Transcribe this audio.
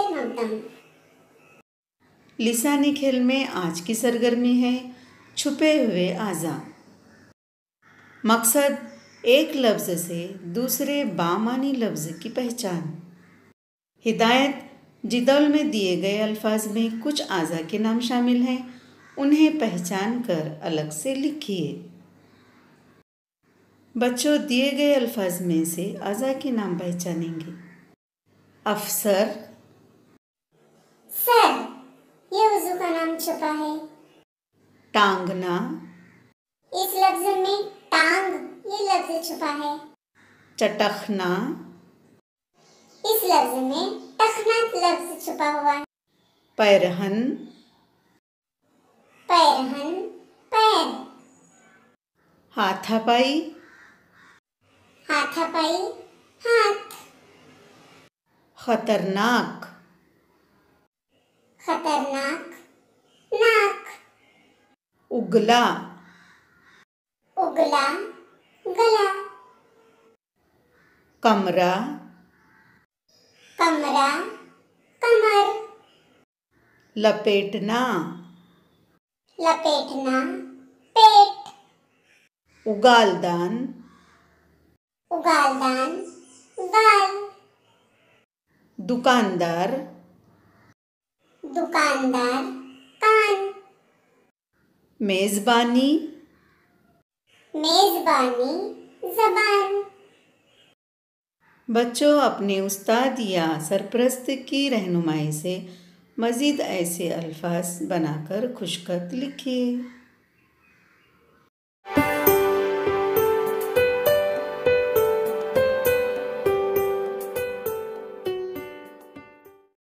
मकदम। लिसानी खेल में आज की सरगर्मी है छुपे हुए आज़ा। मकसद एक लफ्ज़ से दूसरे बामानी लफ्ज़ की पहचान। हिदायत जिदौल में दिए गए अल्फाज में कुछ आज़ा के नाम शामिल हैं, उन्हें पहचान कर अलग से लिखिए। बच्चों, दिए गए अल्फाज में से आज़ा के नाम पहचानेंगे। अफसर, सर, ये वज़ू का नाम छुपा है। टांगना, इस लफ्ज़ में टांग ये लफ्ज़ छुपा है। चटखना, इस लफ्ज़ में टखना लफ्ज़ छुपा हुआ है। पैरहन, पैरहन पैर। हाथापाई, हाथापाई हाथ। खतरनाक, खतरनाक नाक। उगला, उगला गला। कमरा, कमरा कमर। लपेटना, लपेटना पेट। उगालदान, उगालदान गाल। दुकानदार, दुकानदार कान। मेज़बानी, मेज़बानी ज़बान। बच्चों, अपने उस्ताद या सरपरस्त की रहनुमाई से मज़ीद ऐसे अल्फाज बनाकर खुशखत लिखिए।